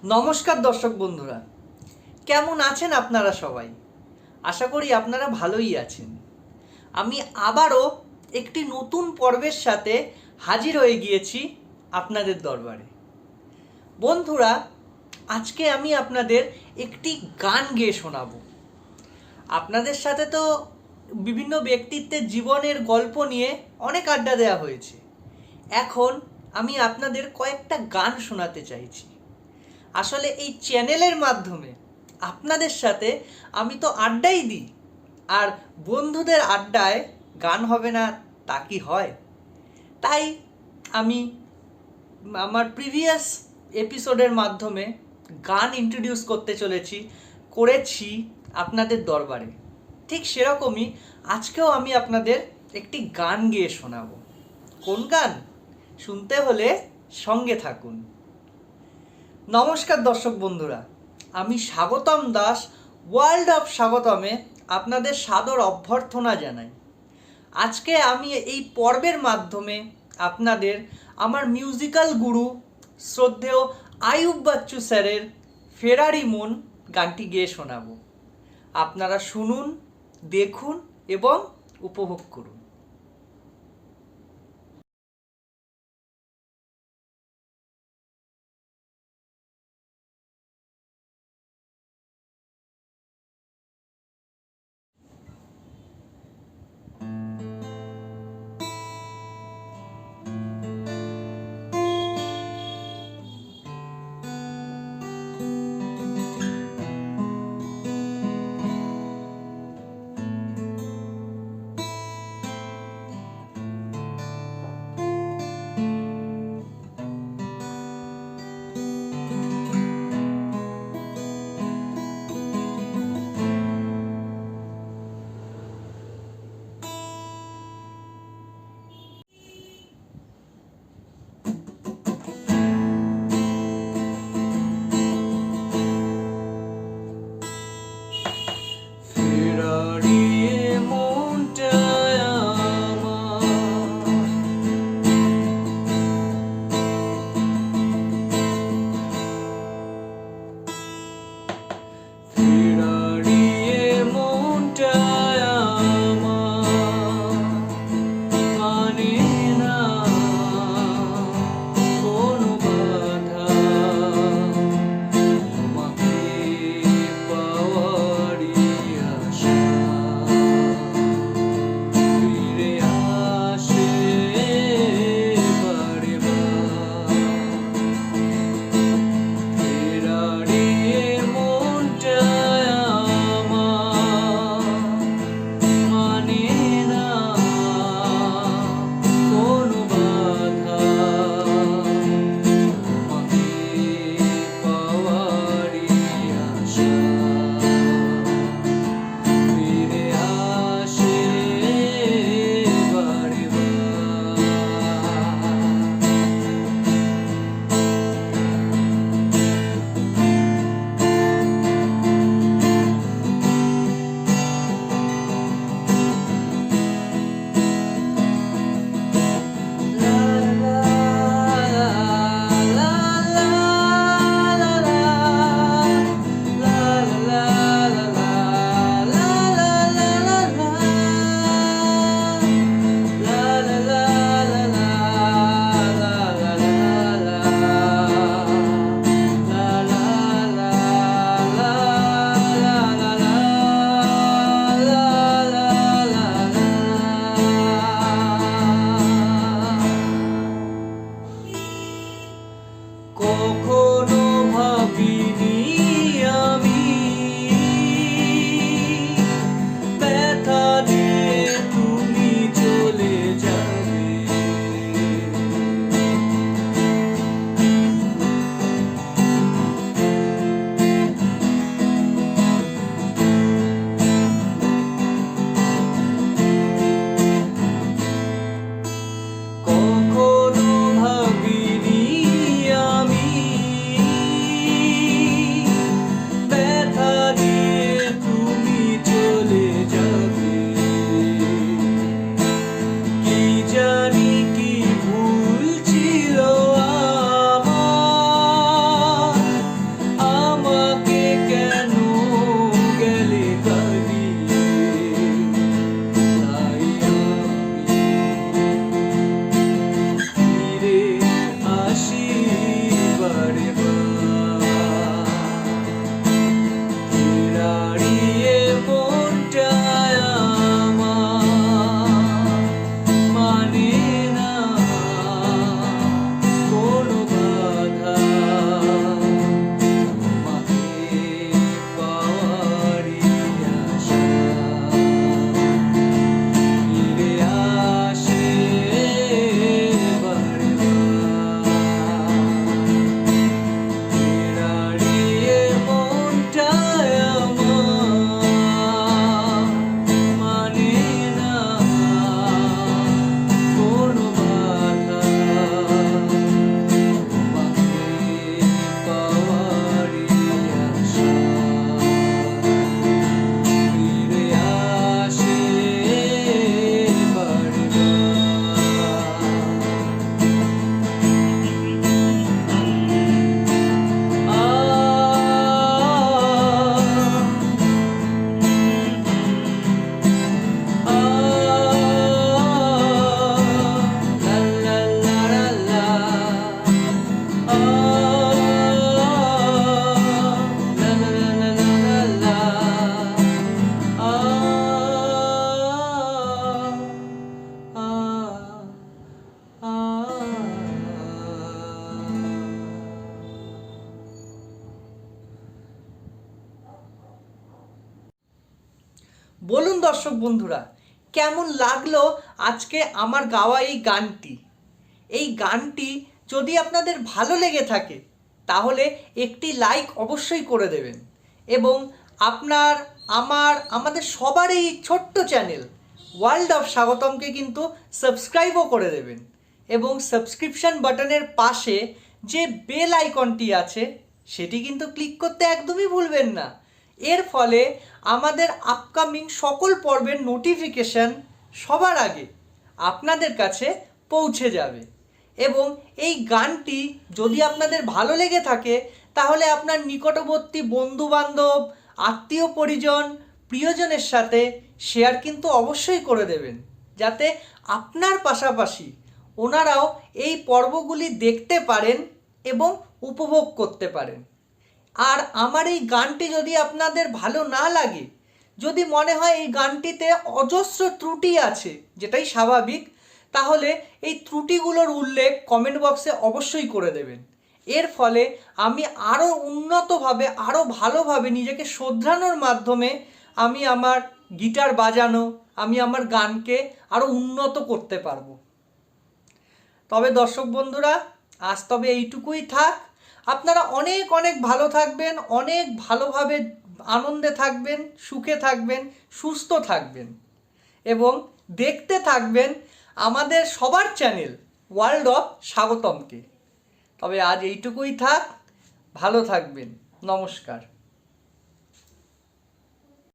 নমস্কার দর্শক বন্ধুরা, কেমন আছেন আপনারা সবাই? আশা করি আপনারা ভালোই আছেন। আমি আবারও একটি নতুন পর্বের সাথে হাজির হয়ে গিয়েছি আপনাদের দরবারে। বন্ধুরা, আজকে আমি আপনাদের একটি গান গেয়ে শোনাবো। আপনাদের সাথে তো বিভিন্ন ব্যক্তিত্বের জীবনের গল্প নিয়ে অনেক আড্ডা দেওয়া হয়েছে। এখন আমি আপনাদের কয়েকটা গান শোনাতে চাইছি। আসলে এই চ্যানেলের মাধ্যমে আপনাদের সাথে আমি তো আড্ডাই দিই, আর বন্ধুদের আড্ডায় গান হবে না তা কি হয়? তাই আমি আমার প্রিভিয়াস এপিসোডের মাধ্যমে গান ইন্ট্রোডিউস করেছি আপনাদের দরবারে। ঠিক সেরকমই আজকেও আমি আপনাদের একটি গান গেয়ে শোনাবো। কোন গান শুনতে হলে সঙ্গে থাকুন। নমস্কার দর্শক বন্ধুরা, আমি স্বাগতম দাস ওয়ার্ল্ড অফ স্বাগতমে আপনাদের সাদর অভ্যর্থনা জানাই। আজকে আমি এই পর্বের মাধ্যমে আপনাদের আমার মিউজিক্যাল গুরু শ্রদ্ধেয় আইয়ুব বাচ্চু স্যারের ফেরারি মন গানটি গেয়ে শোনাবো। আপনারা শুনুন, দেখুন এবং উপভোগ করুন। কখনো ভাবিনি আমি বলুন দর্শক বন্ধুরা, কেমন লাগলো আজকে আমার গাওয়া এই গানটি। এই গানটি যদি আপনাদের ভালো লেগে থাকে তাহলে একটি লাইক অবশ্যই করে দেবেন এবং আমাদের সবার এই ছোট্ট চ্যানেল ওয়ার্ল্ড অফ স্বাগতমকে কিন্তু সাবস্ক্রাইবও করে দেবেন এবং সাবস্ক্রিপশন বাটনের পাশে যে বেল আইকনটি আছে সেটি কিন্তু ক্লিক করতে একদমই ভুলবেন না। এর ফলে আমাদের আপকামিং সকল পর্বের নোটিফিকেশন সবার আগে আপনাদের কাছে পৌঁছে যাবে এবং এই গানটি যদি আপনাদের ভালো লেগে থাকে তাহলে আপনার নিকটবর্তী বন্ধুবান্ধব, আত্মীয় পরিজন, প্রিয়জনের সাথে শেয়ার কিন্তু অবশ্যই করে দেবেন, যাতে আপনার পাশাপাশি ওনারাও এই পর্বগুলি দেখতে পারেন এবং উপভোগ করতে পারেন। আর আমার এই গানটি যদি আপনাদের ভালো না লাগে, যদি মনে হয় এই গানটিতে অজস্র ত্রুটি আছে, যেটাই স্বাভাবিক, তাহলে এই ত্রুটিগুলোর উল্লেখ কমেন্ট বক্সে অবশ্যই করে দেবেন। এর ফলে আমি আরও উন্নতভাবে, আরও ভালোভাবে নিজেকে শোধরানোর মাধ্যমে আমি আমার গিটার বাজানো, আমি আমার গানকে আরও উন্নত করতে পারবো। তবে দর্শক বন্ধুরা, আজ তবে এইটুকুই থাক। আপনারা অনেক অনেক ভালো থাকবেন, অনেক ভালোভাবে আনন্দে থাকবেন, সুখে থাকবেন, সুস্থ থাকবেন এবং দেখতে থাকবেন আমাদের সবার চ্যানেল ওয়ার্ল্ড অফ স্বাগতমকে। তবে আজ এইটুকুই থাক, ভালো থাকবেন, নমস্কার।